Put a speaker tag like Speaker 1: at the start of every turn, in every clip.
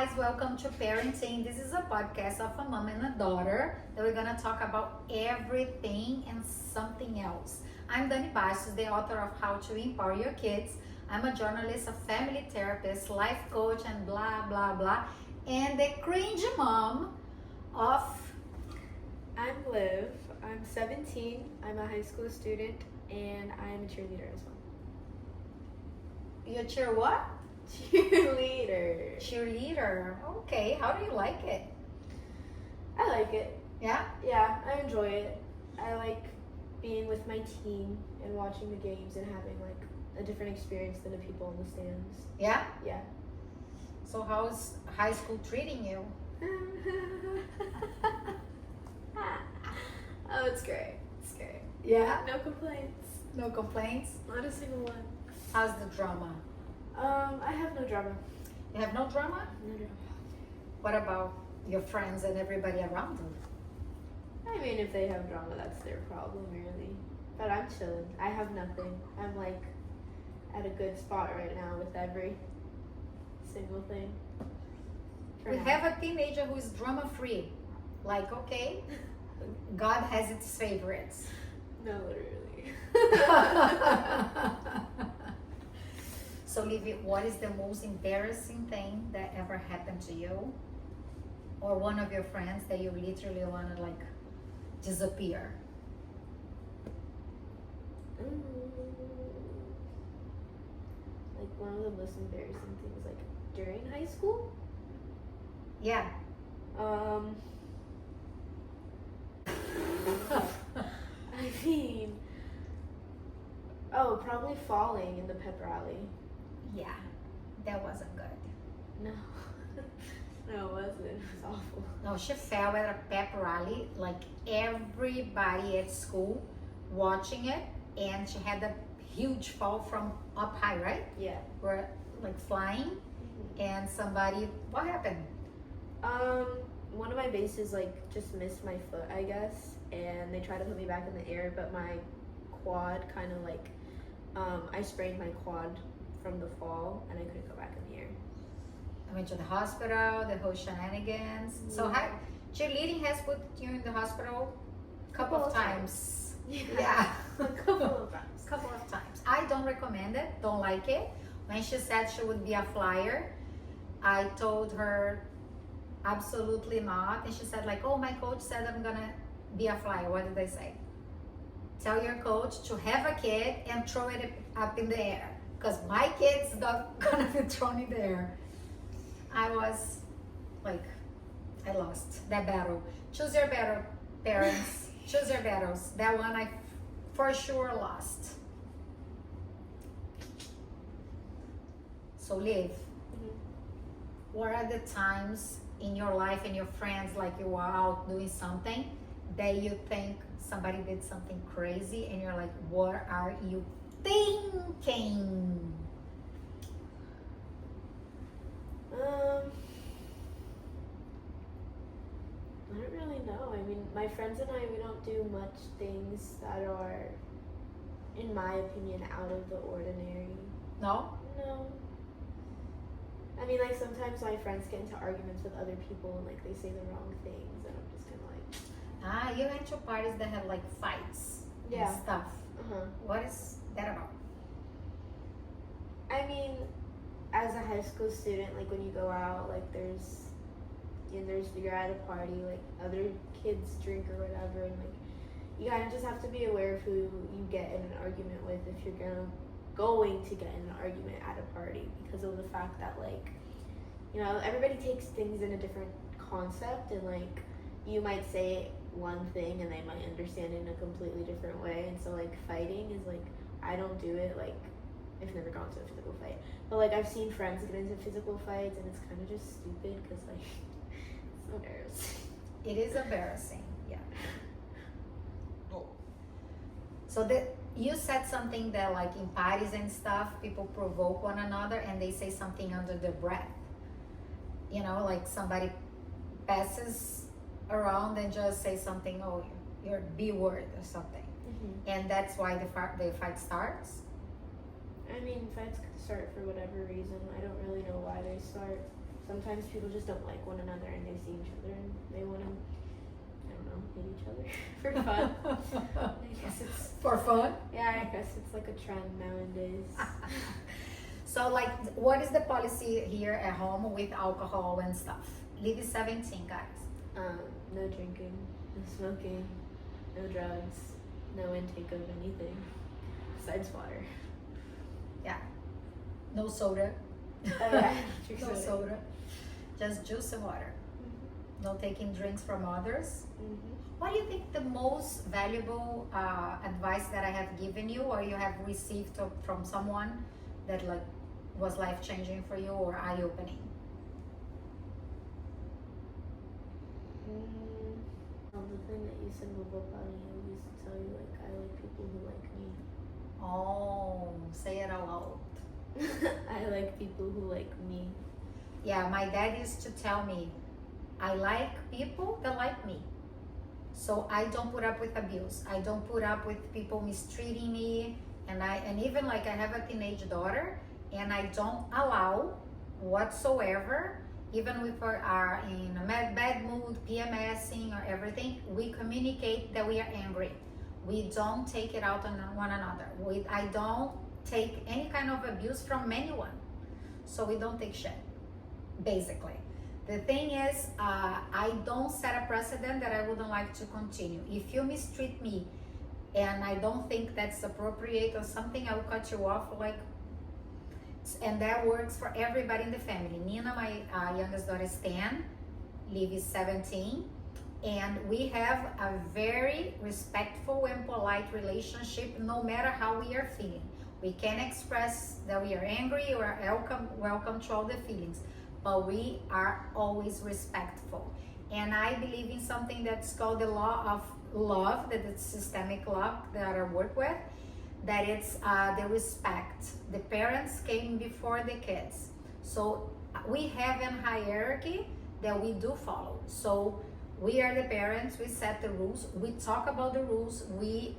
Speaker 1: guys, welcome to Parenteen. This is a podcast of a mom and a daughter that we're gonna talk about everything and something else. I'm Dani Bastos, the author of How to Empower Your Kids. I'm a journalist, a family therapist, life coach, and blah blah blah, and the cringe mom of.
Speaker 2: I'm Liv. I'm 17. I'm a high school student, and I'm a cheerleader as well.
Speaker 1: You cheer what?
Speaker 2: Cheerleader.
Speaker 1: Cheerleader. Okay, how do you like it?
Speaker 2: I like it.
Speaker 1: Yeah?
Speaker 2: Yeah, I enjoy it. I like being with my team and watching the games and having like a different experience than the people in the stands.
Speaker 1: Yeah?
Speaker 2: Yeah.
Speaker 1: So how's high school treating you?
Speaker 2: Oh, it's great. It's great.
Speaker 1: Yeah?
Speaker 2: No complaints.
Speaker 1: No complaints?
Speaker 2: Not a single one.
Speaker 1: How's the drama?
Speaker 2: I have no drama.
Speaker 1: You have no drama?
Speaker 2: No drama.
Speaker 1: What about your friends and everybody around you?
Speaker 2: I mean, if they have drama, that's their problem, really. But I'm chilling. I have nothing. I'm like at a good spot right now with every single thing.
Speaker 1: We have a teenager who is drama free. Like, okay, God has its favorites.
Speaker 2: No, literally.
Speaker 1: So, Livy, what is the most embarrassing thing that ever happened to you? Or one of your friends that you literally want to like disappear?
Speaker 2: Like one of the most embarrassing things, like during high school.
Speaker 1: Yeah.
Speaker 2: I mean, probably falling in the pep rally.
Speaker 1: Yeah, that wasn't good.
Speaker 2: No. No, it wasn't. It was awful.
Speaker 1: No, she fell at a pep rally, like everybody at school watching it, and she had a huge fall from up high, right?
Speaker 2: Yeah.
Speaker 1: We're like flying, and somebody, what happened?
Speaker 2: One of my bases like just missed my foot, I guess, and they tried to put me back in the air, but my quad kind of like, I sprained my quad from the fall, and I couldn't go back in the air.
Speaker 1: I went to the hospital, the whole shenanigans. So cheerleading has put you in the hospital a couple of times. Yeah.
Speaker 2: A couple of times.
Speaker 1: Couple of times. I don't recommend it, don't like it. When she said she would be a flyer, I told her absolutely not. And she said like, oh, my coach said I'm gonna be a flyer. What did I say? Tell your coach to have a kid and throw it up in the air. Because my kid's not gonna be thrown in the air. I was like, I lost that battle. Choose your battle, parents. Choose your battles. That one I for sure lost. So Liv, what are the times in your life and your friends, like you are out doing something that you think somebody did something crazy and you're like, what are you thinking?
Speaker 2: I don't really know. I mean, my friends and I, we don't do much things that are, in my opinion, out of the ordinary.
Speaker 1: No?
Speaker 2: No. I mean, like, sometimes my friends get into arguments with other people and, like, they say the wrong things, and I'm just kind of like...
Speaker 1: You went to parties that have, like, fights and stuff. What is that about?
Speaker 2: I mean, as a high school student, like, when you go out, like, you're at a party, like, other kids drink or whatever, and, like, you kind of just have to be aware of who you get in an argument with if you're going to get in an argument at a party, because of the fact that, like, you know, everybody takes things in a different concept, and, like, you might say one thing and they might understand it in a completely different way, and so, like, fighting is, like, I don't do it, like, I've never gone to a physical fight, but, like, I've seen friends get into physical fights, and it's kind of just stupid, because, like, it's so embarrassing.
Speaker 1: It is embarrassing, yeah. So that you said something that, like, in parties and stuff, people provoke one another and they say something under their breath. You know, like somebody passes around and just say something, oh, you're B word or something. And that's why the fight starts?
Speaker 2: I mean, fights could start for whatever reason. I don't really know why they start. sometimes people just don't like one another and they see each other and they want to, I don't know, hit each other for fun. I guess it's
Speaker 1: For fun?
Speaker 2: yeah, I guess it's like a trend nowadays.
Speaker 1: So like, what is the policy here at home with alcohol and stuff? Lív is 17, guys.
Speaker 2: No drinking, no smoking, no drugs, no intake of anything besides water.
Speaker 1: Yeah. No soda.
Speaker 2: Oh yeah, drink
Speaker 1: No soda. Just juice and water. No taking drinks from others. What do you think the most valuable advice that I have given you or you have received from someone that like was life-changing for you or eye-opening?
Speaker 2: The thing that you said with Bopani, I used to tell you, like, I like people who like me.
Speaker 1: Oh, say it out loud.
Speaker 2: I like people who like me.
Speaker 1: Yeah, my dad used to tell me, I like people that like me. So I don't put up with abuse. I don't put up with people mistreating me. And even like I have a teenage daughter and I don't allow whatsoever, even if we are in a bad mood, PMSing or everything, we communicate that we are angry. We don't take it out on one another. I don't take any kind of abuse from anyone. So we don't take shit, basically. The thing is, I don't set a precedent that I wouldn't like to continue. If you mistreat me and I don't think that's appropriate or something, I will cut you off like, and that works for everybody in the family. Nina, my youngest daughter, is 10, Lív is 17, and we have a very respectful and polite relationship no matter how we are feeling. We can express that we are angry or welcome to all the feelings, but we are always respectful. And I believe in something that's called the law of love, that it's systemic love that I work with, that it's the respect. The parents came before the kids. So we have a hierarchy that we do follow. So we are the parents, we set the rules, we talk about the rules, we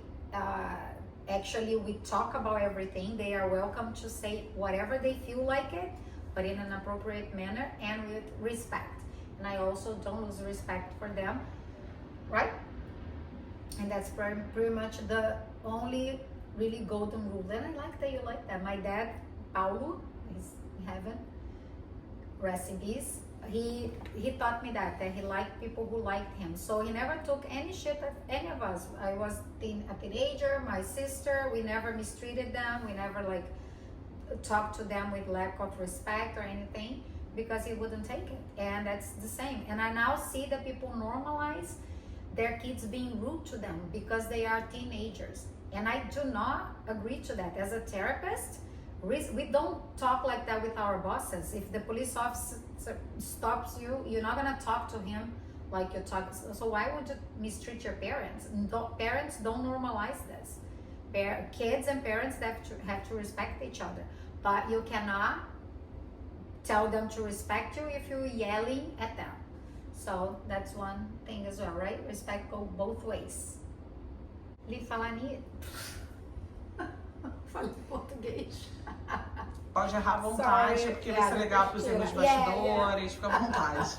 Speaker 1: talk about everything. They are welcome to say whatever they feel like it, but in an appropriate manner and with respect. And I also don't lose respect for them, right? And that's pretty much the only really golden rule. And I like that you like that. My dad, Paulo, he's in heaven, rest in peace. He taught me that he liked people who liked him. So he never took any shit at any of us. I was a teenager, my sister, we never mistreated them. We never like talked to them with lack of respect or anything because he wouldn't take it. And that's the same. And I now see that people normalize their kids being rude to them because they are teenagers. And I do not agree to that. As a therapist, we don't talk like that with our bosses. If the police officer stops you, you're not gonna talk to him like you talk. So why would you mistreat your parents? Parents don't normalize this. Kids and parents have to respect each other. But you cannot tell them to respect you if you're yelling at them. So that's one thing as well, right? Respect goes both ways. Lív, falar nisso. Fala em português.
Speaker 3: Pode errar à vontade,
Speaker 1: Sorry.
Speaker 3: porque vai ser legal para os nos bastidores, fica à vontade.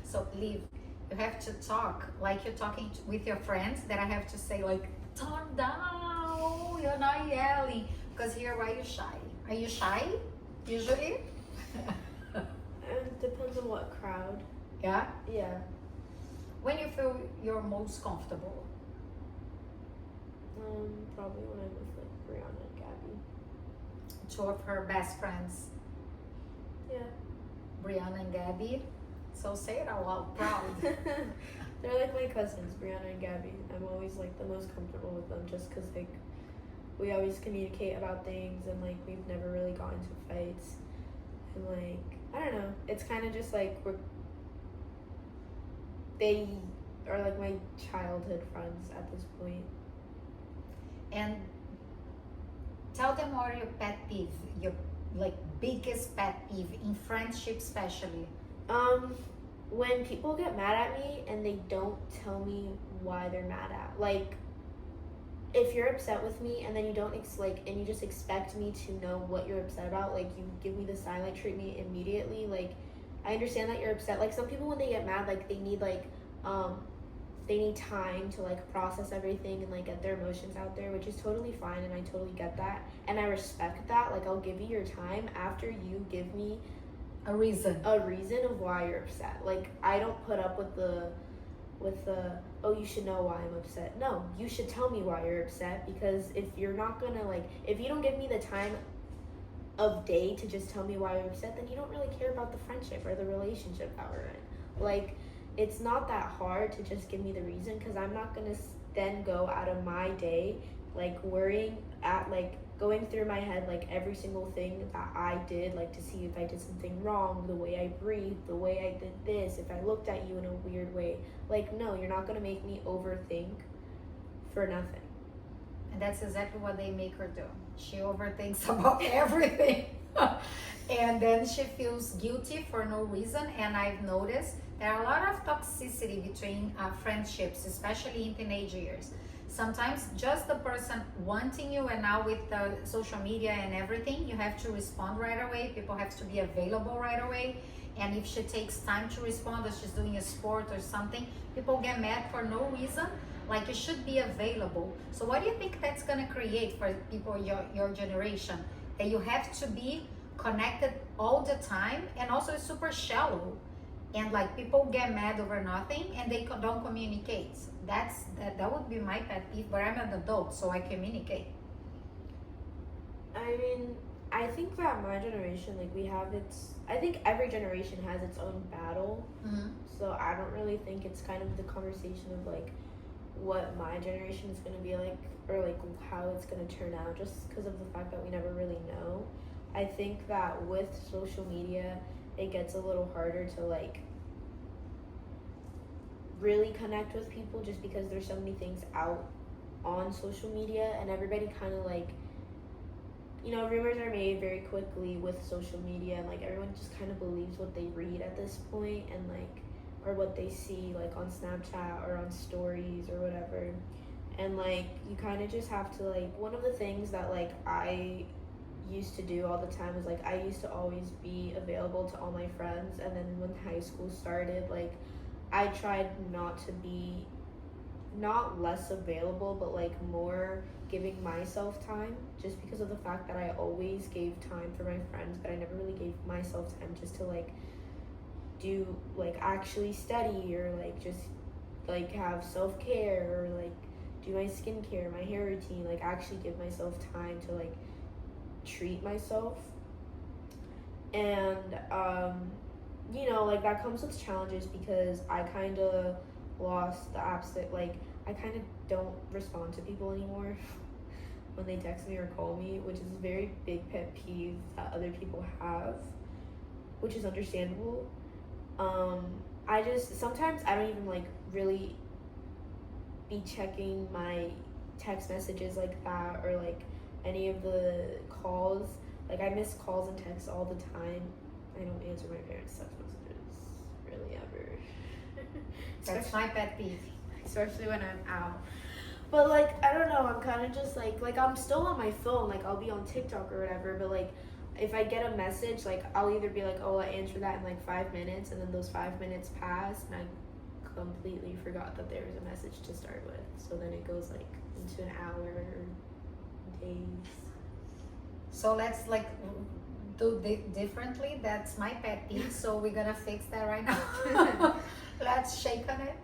Speaker 1: So Lív, you have to talk like you're talking with your friends, that I have to say like, calm down, you're not yelling. Because here, why are you shy? Are you shy, usually?
Speaker 2: It depends on what crowd.
Speaker 1: Yeah?
Speaker 2: Yeah.
Speaker 1: When you feel you're most comfortable?
Speaker 2: Probably when I'm with like Brianna and Gabby.
Speaker 1: Two of her best friends,
Speaker 2: Yeah.
Speaker 1: Brianna and Gabby. So say it out loud, proud.
Speaker 2: They're like my cousins, Brianna and Gabby. I'm always like the most comfortable with them just because like we always communicate about things and like we've never really gotten into fights. And like, I don't know, it's kind of just like they are like my childhood friends at this point.
Speaker 1: And tell them what your pet peeve, your like biggest pet peeve in friendship especially.
Speaker 2: When people get mad at me and they don't tell me why they're mad at, like if you're upset with me and then you don't and you just expect me to know what you're upset about, like you give me the silent treatment immediately, like I understand that you're upset. Like some people when they get mad, like they need time to like process everything and like get their emotions out there, which is totally fine, and I totally get that and I respect that. Like I'll give you your time after you give me
Speaker 1: A reason.
Speaker 2: of why you're upset. Like I don't put up with the oh, you should know why I'm upset. No, you should tell me why you're upset, because if you're not gonna if you don't give me the time of day to just tell me why you're upset, then you don't really care about the friendship or the relationship that we're in. Like it's not that hard to just give me the reason, because I'm not gonna then go out of my day like worrying at going through my head like every single thing that I did, like to see if I did something wrong, the way I breathed, the way I did this, if I looked at you in a weird way. Like no, you're not gonna make me overthink for nothing.
Speaker 1: And that's exactly what they make her do. She overthinks about everything. And then she feels guilty for no reason. And I've noticed there are a lot of toxicity between friendships, especially in teenage years. Sometimes just the person wanting you, and now with the social media and everything, you have to respond right away. People have to be available right away. And if she takes time to respond, or she's doing a sport or something, people get mad for no reason. Like you should be available. So what do you think that's gonna create for people your generation? That you have to be connected all the time, and also it's super shallow. And like people get mad over nothing and they don't communicate. That would be my pet peeve, but I'm an adult, so I communicate.
Speaker 2: I mean, I think that my generation, I think every generation has its own battle.
Speaker 1: Mm-hmm.
Speaker 2: So I don't really think it's kind of the conversation of like what my generation is going to be like, or like how it's going to turn out, just because of the fact that we never really know. I think that with social media, it gets a little harder to like really connect with people, just because there's so many things out on social media, and everybody kind of like, rumors are made very quickly with social media, and like everyone just kind of believes what they read at this point, and like, or what they see like on Snapchat or on stories or whatever. And like you kind of just have to like, one of the things that like I used to do all the time is like I used to always be available to all my friends, and then when high school started, like I tried not to be not less available, but like more giving myself time, just because of the fact that I always gave time for my friends, but I never really gave myself time just to like do like actually study, or like just like have self-care, or like do my skincare, my hair routine, like actually give myself time to like treat myself. And like that comes with challenges, because I kind of lost the opposite. Like I kind of don't respond to people anymore when they text me or call me, which is a very big pet peeve that other people have, which is understandable. Sometimes I don't even like really be checking my text messages like that, or like any of the calls. Like I miss calls and texts all the time. I don't answer my parents' text messages really ever.
Speaker 1: That's my pet peeve.
Speaker 2: Especially when I'm out. But like I don't know, I'm kind of just like I'm still on my phone. Like I'll be on TikTok or whatever, but like if I get a message, like I'll either be like, oh, I answer that in like 5 minutes, and then those 5 minutes pass and I completely forgot that there was a message to start with. So then it goes like into an hour or days.
Speaker 1: So let's like do differently. That's my pet peeve. So we're gonna fix that right now. Let's shake on it.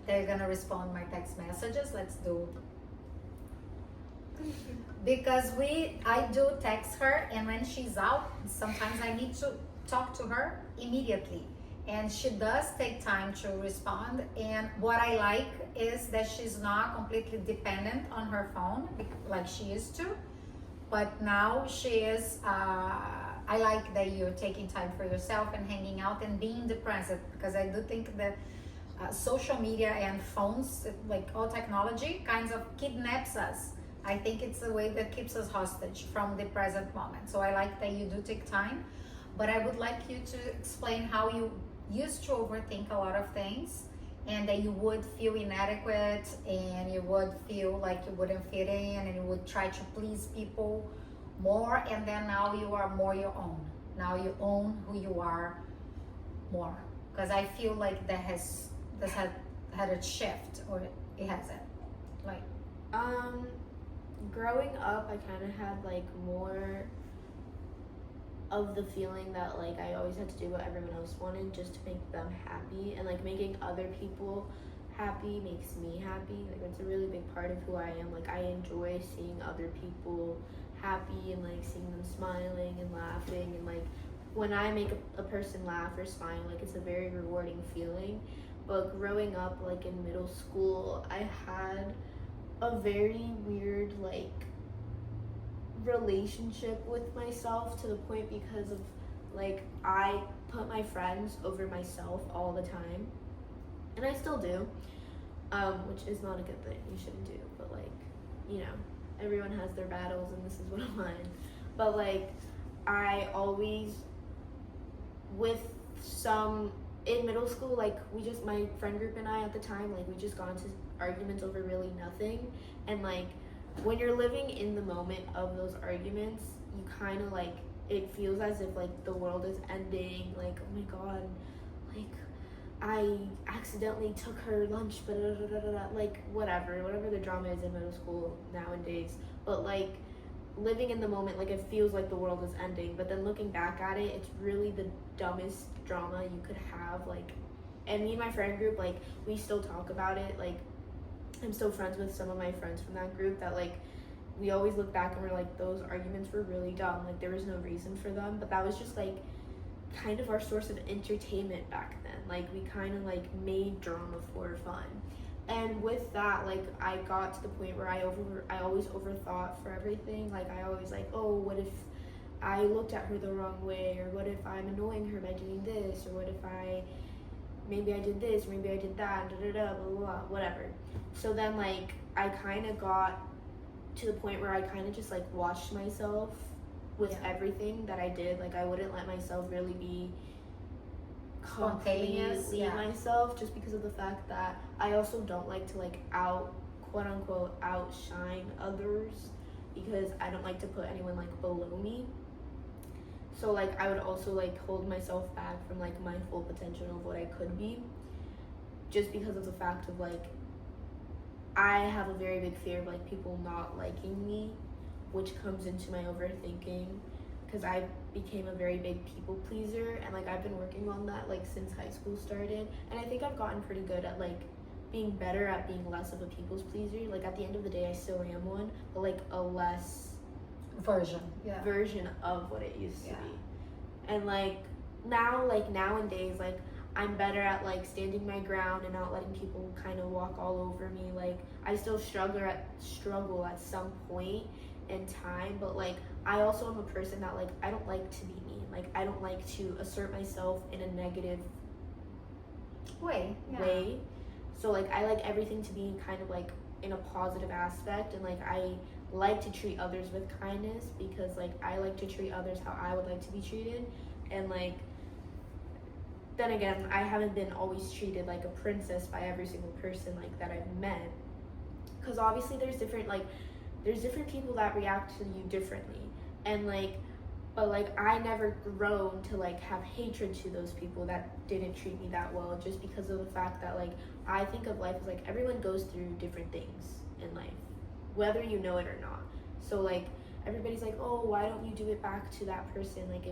Speaker 1: They're gonna respond my text messages. Let's do. Because I do text her, and when she's out, sometimes I need to talk to her immediately. And she does take time to respond. And what I like is that she's not completely dependent on her phone like she used to. But now she is, I like that you're taking time for yourself and hanging out and being the present, because I do think that social media and phones, like all technology, kinds of kidnaps us. I think it's a way that keeps us hostage from the present moment. So I like that you do take time, but I would like you to explain how you used to overthink a lot of things, and that you would feel inadequate and you would feel like you wouldn't fit in and you would try to please people more, and then now you are more your own. Now you own who you are more. Because I feel like this had a shift, or it hasn't. Like,
Speaker 2: growing up, I kind of had like more of the feeling that like I always had to do what everyone else wanted just to make them happy, and like making other people happy makes me happy. Like it's a really big part of who I am. Like I enjoy seeing other people happy and like seeing them smiling and laughing, and like when I make a person laugh or smile, like it's a very rewarding feeling. But growing up, like in middle school, I had a very weird like relationship with myself, to the point because of like I put my friends over myself all the time, and I still do, which is not a good thing. You shouldn't do, but like, you know, everyone has their battles, and this is one of mine. But like I always, with some in middle school, like my friend group and I at the time, like we just got into arguments over really nothing. And like when you're living in the moment of those arguments, you kind of like, it feels as if like the world is ending, like oh my god, like I accidentally took her lunch, but like whatever the drama is in middle school nowadays. But like living in the moment, like it feels like the world is ending, but then looking back at it, it's really the dumbest drama you could have. Like, and me and my friend group, like we still talk about it. Like I'm still friends with some of my friends from that group that like we always look back and we're like, those arguments were really dumb, like there was no reason for them, but that was just like kind of our source of entertainment back then. Like we kind of like made drama for fun. And with that, like I got to the point where I always overthought for everything. Like I always like, oh, what if I looked at her the wrong way, or what if I'm annoying her by doing this, or what if maybe I did this, or maybe I did that, blah, blah, blah, whatever. So then like I kind of got to the point where I kind of just like watched myself with everything that I did. Like I wouldn't let myself really be completely myself, just because of the fact that I also don't like to like quote unquote outshine others, because I don't like to put anyone like below me. So like I would also like hold myself back from like my full potential of what I could be, just because of the fact of like I have a very big fear of like people not liking me, which comes into my overthinking, because I became a very big people pleaser, and like I've been working on that like since high school started, and I think I've gotten pretty good at like being better at being less of a people's pleaser. Like at the end of the day, I still am one, but like a less version of what it used to be. And like nowadays, like I'm better at like standing my ground and not letting people kind of walk all over me. Like I still struggle at some point in time, but like I also am a person that like I don't like to be mean. Like I don't like to assert myself in a negative way. So like I like everything to be kind of like in a positive aspect, and like I like to treat others with kindness, because like I like to treat others how I would like to be treated. And like then again, I haven't been always treated like a princess by every single person like that I've met, because obviously there's different people that react to you differently, and like but like I never grown to like have hatred to those people that didn't treat me that well, just because of the fact that like I think of life as like everyone goes through different things in life, whether you know it or not. So like everybody's like, oh, why don't you do it back to that person? Like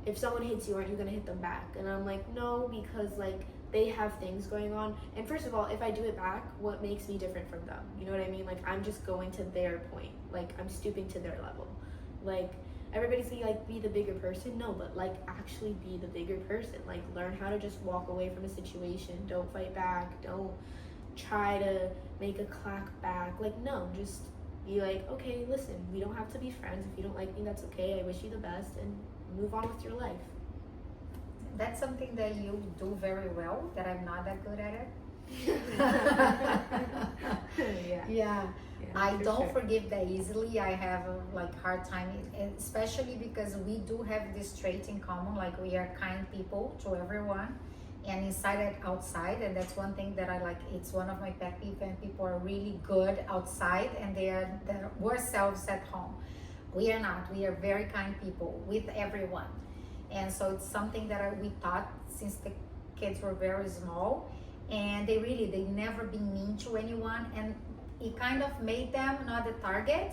Speaker 2: if someone hits you, aren't you gonna hit them back? And I'm like, no, because like they have things going on, and first of all, if I do it back, what makes me different from them? You know what I mean? Like I'm just going to their point, like I'm stooping to their level. Like everybody's like be the bigger person. No, but like actually be the bigger person. Like learn how to just walk away from a situation. Don't fight back. Don't try to make a clack back. Like no, just be like, okay, listen, we don't have to be friends. If you don't like me, that's okay. I wish you the best, and move on with your life.
Speaker 1: That's something that you do very well, that I'm not that good at it. Yeah. I don't forgive that easily. I have a like hard time, especially because we do have this trait in common. Like we are kind people to everyone, and inside and outside. And that's one thing that I like. It's one of my pet peeves when people are really good outside and they are their worst selves at home. We are not. We are very kind people with everyone. And so it's something that we taught since the kids were very small, and they never been mean to anyone, and it kind of made them not the target,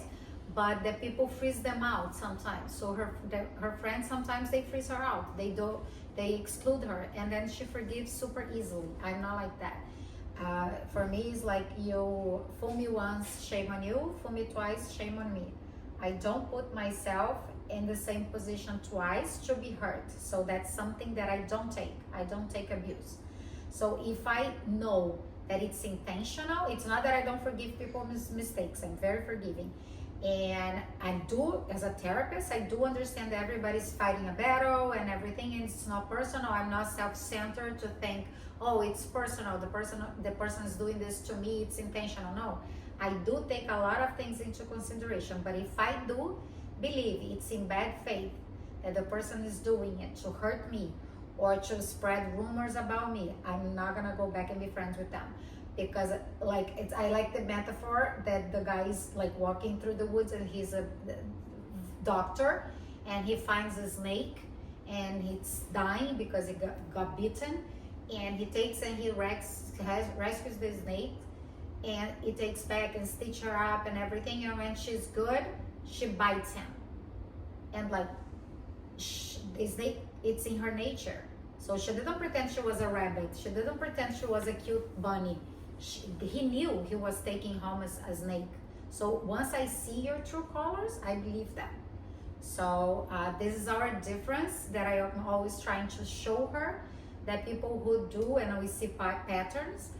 Speaker 1: but the people freeze them out sometimes. So her friends, sometimes they freeze her out. They exclude her, and then she forgives super easily. I'm not like that. For me, it's like, you fool me once, shame on you. Fool me twice, shame on me. I don't put myself in the same position twice to be hurt. So that's something that I don't take. I don't take abuse. So if I know that it's intentional, it's not that I don't forgive people's mistakes. I'm very forgiving. And I do, as a therapist, I do understand that everybody's fighting a battle and everything, and it's not personal. I'm not self-centered to think, oh, it's personal. The person is doing this to me, it's intentional. No, I do take a lot of things into consideration. But if I do believe it's in bad faith that the person is doing it to hurt me or to spread rumors about me, I'm not gonna go back and be friends with them. Because I like the metaphor that the guy is like walking through the woods and he's a doctor and he finds a snake and he's dying because he got bitten, and he takes and he rescues the snake, and he takes back and stitch her up and everything, and when she's good, she bites him. And like, the snake, it's in her nature. So she didn't pretend she was a rabbit. She didn't pretend she was a cute bunny. He knew he was taking home a snake. So once I see your true colors, I believe them. So this is our difference that I am always trying to show her, that people who do, and we see patterns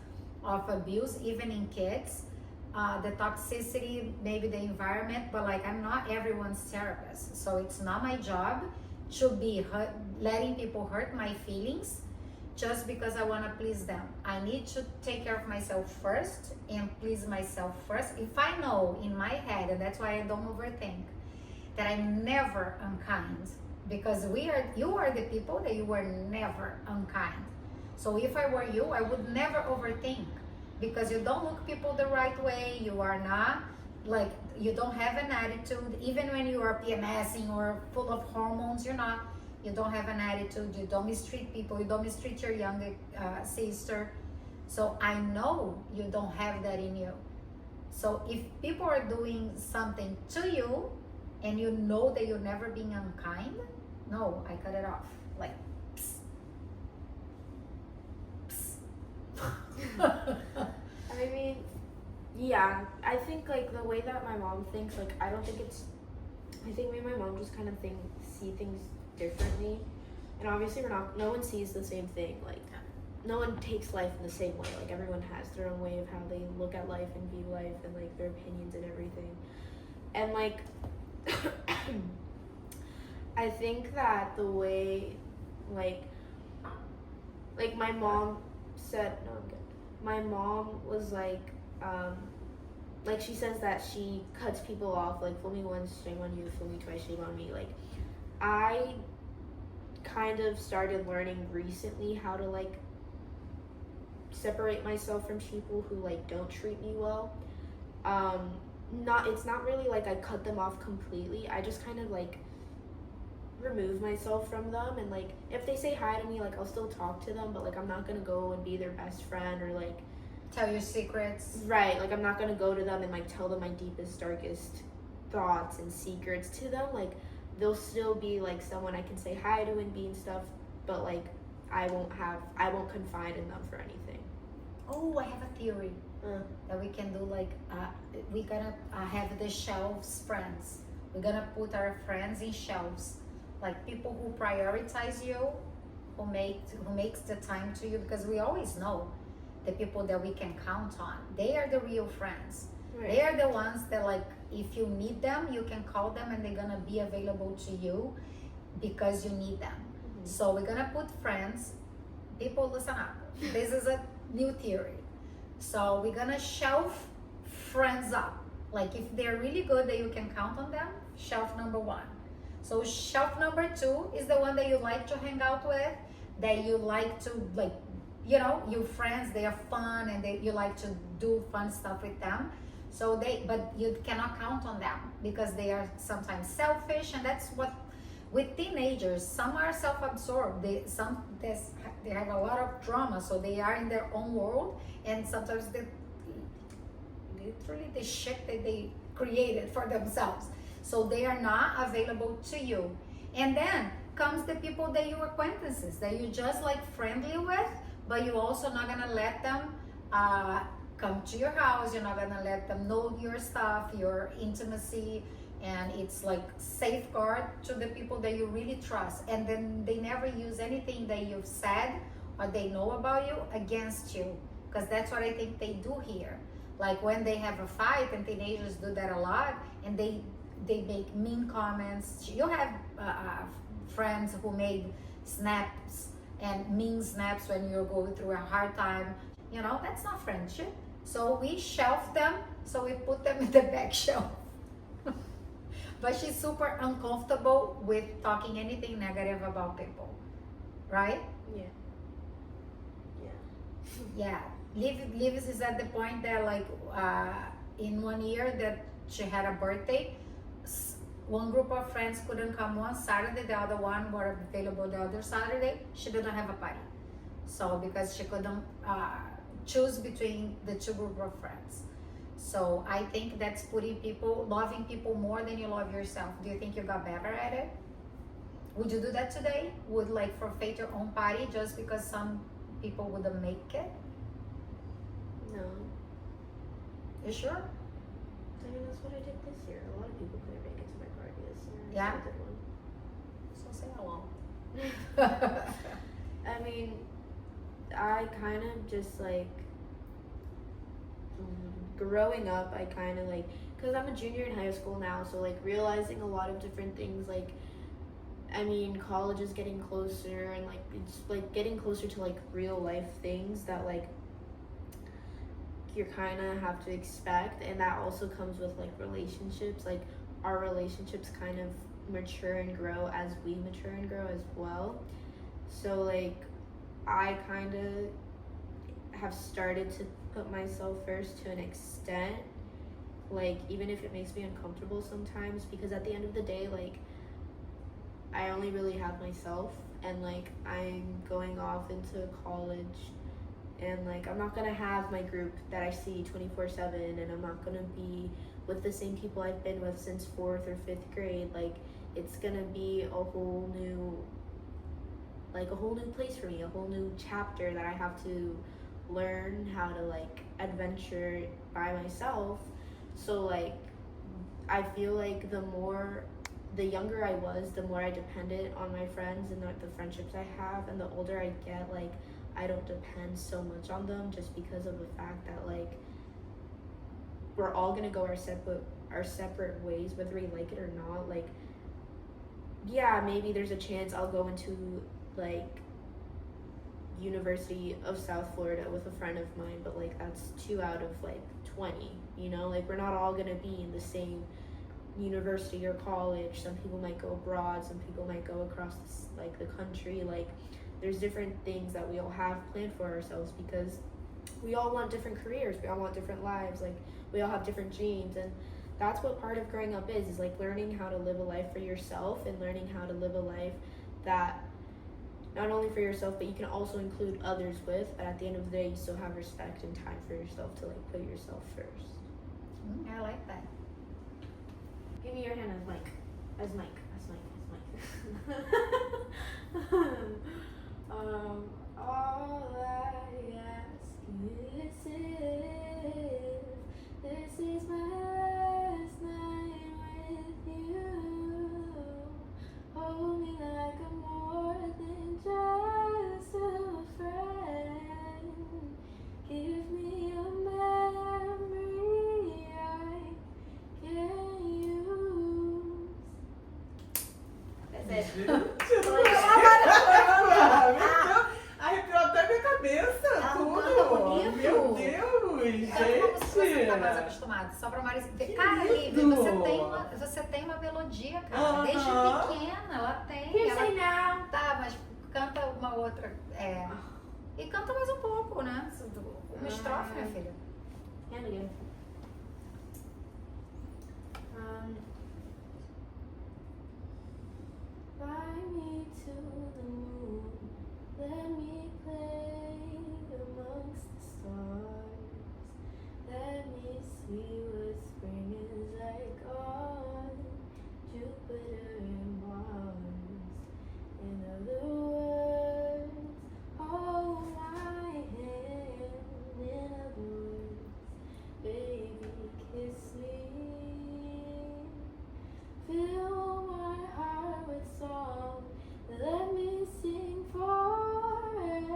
Speaker 1: of abuse, even in kids, the toxicity, maybe the environment, but like, I'm not everyone's therapist. So it's not my job to be letting people hurt my feelings just because I want to please them. I need to take care of myself first and please myself first. If I know in my head, and that's why I don't overthink, that I'm never unkind, because you are the people that you were never unkind. So if I were you, I would never overthink, because you don't look people the right way. You are not like, you don't have an attitude. Even when you are PMSing or full of hormones, you don't have an attitude. You don't mistreat people. You don't mistreat your younger sister. So I know you don't have that in you. So if people are doing something to you and you know that you're never being unkind, no, I cut it off. Like, psst. Psst.
Speaker 2: I mean, yeah, I think like the way that my mom thinks, like, I think me and my mom just kind of see things differently. And obviously no one sees the same thing. Like, no one takes life in the same way. Like, everyone has their own way of how they look at life and view life, and like their opinions and everything. And like, I think that the way, like my mom said, no, I'm good. My mom was like she says that she cuts people off, like, fool me once, shame on you, fool me twice, shame on me. Like, I kind of started learning recently how to like separate myself from people who like don't treat me well. It's not really like I cut them off completely. I just kind of like remove myself from them, and like, if they say hi to me, like, I'll still talk to them, but like, I'm not gonna go and be their best friend or like
Speaker 1: tell your secrets.
Speaker 2: Right, like, I'm not gonna go to them and like tell them my deepest, darkest thoughts and secrets to them. Like, they'll still be like someone I can say hi to and be and stuff, but like, I won't confide in them for anything.
Speaker 1: Oh, I have a theory that we can do. Like, we're gonna have the shelves friends. We're gonna put our friends in shelves, like people who prioritize you, who makes the time to you, because we always know the people that we can count on. They are the real friends. Right. They are the ones that, like, if you need them, you can call them and they're gonna be available to you because you need them. Mm-hmm. So we're gonna put friends. People, listen up. This is a new theory. So we're gonna shelf friends up. Like, if they're really good that you can count on them, shelf number 1. So shelf number 2 is the one that you like to hang out with, that you like to, like, you know, your friends, they are fun and you like to do fun stuff with them. So but you cannot count on them because they are sometimes selfish, and that's what, with teenagers, some are self-absorbed. They have a lot of trauma, so they are in their own world, and sometimes they literally the shit that they created for themselves. So they are not available to you. And then comes the people that you acquaintances, that you just like friendly with, but you also not gonna let them come to your house. You're not gonna let them know your stuff, your intimacy, and it's like safeguard to the people that you really trust. And then they never use anything that you've said or they know about you against you, because that's what I think they do here. Like when they have a fight, and teenagers do that a lot, and they make mean comments. You have friends who made snaps and mean snaps when you're going through a hard time. You know, that's not friendship. So we shelf them, so we put them in the back shelf. But she's super uncomfortable with talking anything negative about people, right? Yeah. Liv is at the point that, like, in 1 year that she had a birthday, one group of friends couldn't come one Saturday, the other one were available the other Saturday. She didn't have a party. So because she couldn't choose between the two group of friends. So I think that's loving people more than you love yourself. Do you think you got better at it? Would you do that today? Would, like, forfeit your own party just because some people wouldn't make it?
Speaker 2: No.
Speaker 1: You sure?
Speaker 2: I mean, that's what I did this year. A lot of people couldn't make it to my party this year.
Speaker 1: Yeah.
Speaker 2: I did one.
Speaker 1: So say hello.
Speaker 2: I mean, I kind of just like growing up, I kind of like, because I'm a junior in high school now, so like realizing a lot of different things, like, I mean, college is getting closer, and like it's like getting closer to like real life things that like you kind of have to expect, and that also comes with like relationships. Like our relationships kind of mature and grow as we mature and grow as well. So like I kind of have started to put myself first to an extent, like even if it makes me uncomfortable sometimes, because at the end of the day, like I only really have myself, and like I'm going off into college, and like I'm not gonna have my group that I see 24/7, and I'm not gonna be with the same people I've been with since 4th or 5th grade. Like it's gonna be a whole new place for me, a whole new chapter that I have to learn how to like adventure by myself. So like I feel like the younger I was, the more I depended on my friends and the friendships I have, and the older I get, like I don't depend so much on them, just because of the fact that like we're all gonna go our separate ways, whether we like it or not. Like yeah, maybe there's a chance I'll go into like University of South Florida with a friend of mine, but like that's 2 out of like 20, you know, like we're not all gonna be in the same university or college. Some people might go abroad, some people might go across like the country. Like there's different things that we all have planned for ourselves, because we all want different careers, we all want different lives, like we all have different dreams. And that's what part of growing up is like learning how to live a life for yourself, and learning how to live a life that not only for yourself, but you can also include others with, but at the end of the day, you still have respect and time for yourself to like put yourself first.
Speaker 1: I like that.
Speaker 2: Give me your hand as Mike. As Mike. All I ask is if this is my last night with you, hold me like I'm more than just a friend. Give me a memory I can use. That's it.
Speaker 3: Arrepiou até minha cabeça,
Speaker 1: Ela
Speaker 3: tudo.
Speaker 1: canta bonito.
Speaker 3: Meu Deus,
Speaker 1: Então, como se você tá mais
Speaker 3: gente.
Speaker 1: acostumado? Só pra Marisa.
Speaker 3: Que
Speaker 1: Cara, Liv,
Speaker 3: lindo.
Speaker 1: você tem uma melodia, cara. Desde
Speaker 3: Aham.
Speaker 1: pequena, ela tem.
Speaker 2: Here's
Speaker 1: Ela
Speaker 2: say now.
Speaker 1: tá, mas canta uma outra. E canta mais um pouco, né? Uma estrofe, minha filha.
Speaker 2: And again. Fly me to the moon, let me play amongst the stars. Let me see what spring is like on Jupiter and Mars. In other words, hold my hand. In other words, baby, kiss me. Fill my heart with song. Let me sing forevermore.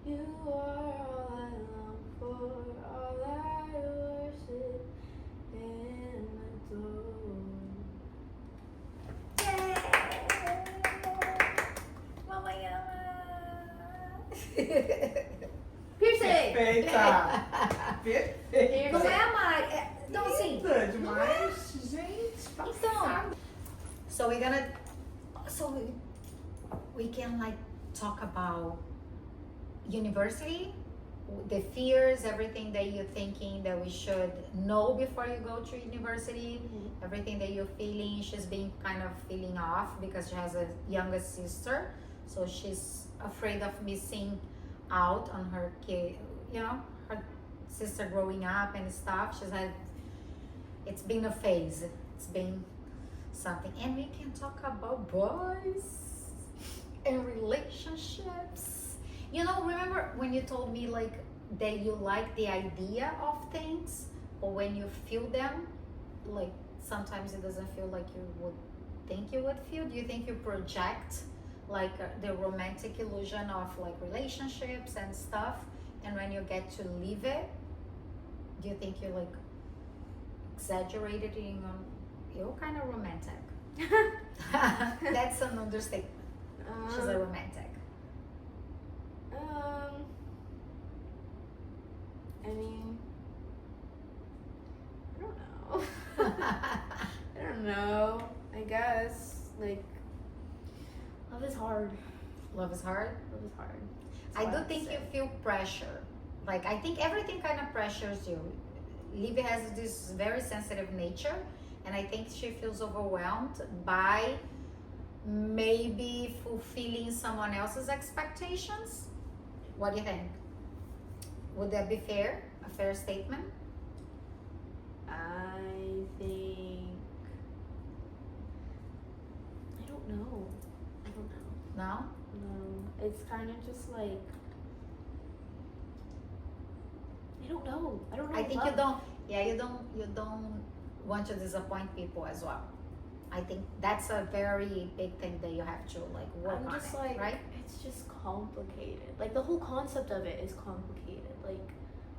Speaker 2: You are all I long for, all I worship and adore.
Speaker 1: Mamãe ama!
Speaker 2: Piercing!
Speaker 3: Perfeita! Perfeita!
Speaker 1: Não é, Mari? Então, assim.
Speaker 3: Linda demais, gente.
Speaker 1: Então, so we can like talk about university, the fears, everything that you're thinking that we should know before you go to university, everything that you're feeling. She's been kind of feeling off because she has a younger sister, so she's afraid of missing out on her kid, her sister growing up and stuff. She's had, it's been a phase, it's been something. And we can talk about boys and relationships. Remember when you told me like that you like the idea of things, but when you feel them, like sometimes it doesn't feel like you would think you would feel. Do you think you project like the romantic illusion of like relationships and stuff, and when you get to live it, do you think you're like exaggerated in you're kind of romantic? That's an understatement. She's a romantic.
Speaker 2: I mean, I don't know. I don't know. I guess like love is hard.
Speaker 1: Love is hard.
Speaker 2: Love is hard.
Speaker 1: I do think you feel pressure. Like I think everything kind of pressures you. Livy has this very sensitive nature, and I think she feels overwhelmed by maybe fulfilling someone else's expectations. What do you think? Would that be fair? A fair statement?
Speaker 2: I think I don't know.
Speaker 1: No?
Speaker 2: No. It's kind of just like I don't know.
Speaker 1: I think you don't want to disappoint people as well. I think that's a very big thing that you have to like work
Speaker 2: I'm
Speaker 1: on
Speaker 2: just
Speaker 1: it,
Speaker 2: like,
Speaker 1: right?
Speaker 2: it's just complicated. Like the whole concept of it is complicated. Like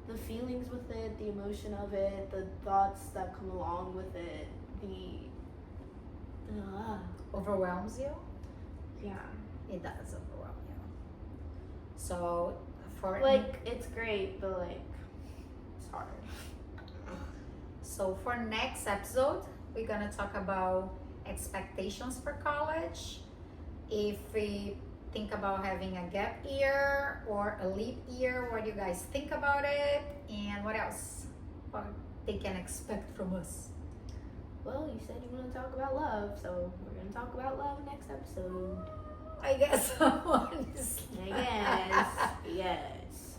Speaker 2: the feelings with it, the emotion of it, the thoughts that come along with it,
Speaker 1: Overwhelms you?
Speaker 2: yeah.
Speaker 1: It does overwhelm you. So for
Speaker 2: Like it's great, but like it's hard.
Speaker 1: So for next episode, we're gonna talk about expectations for college. If we think about having a gap year or a leap year, what do you guys think about it? And what else? What they can expect from us?
Speaker 2: Well, you said you want to talk about love, so we're gonna talk about love next episode.
Speaker 1: I guess honestly.
Speaker 2: I guess. Yes.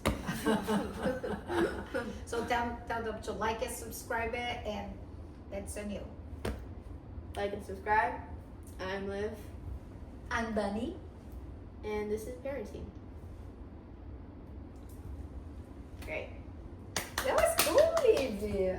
Speaker 1: So tell them to like it, subscribe it, and that's on you.
Speaker 2: Like and subscribe. I'm Liv,
Speaker 1: I'm Bunny.
Speaker 2: and this is Parenteen. Great.
Speaker 1: That was cool, Livy.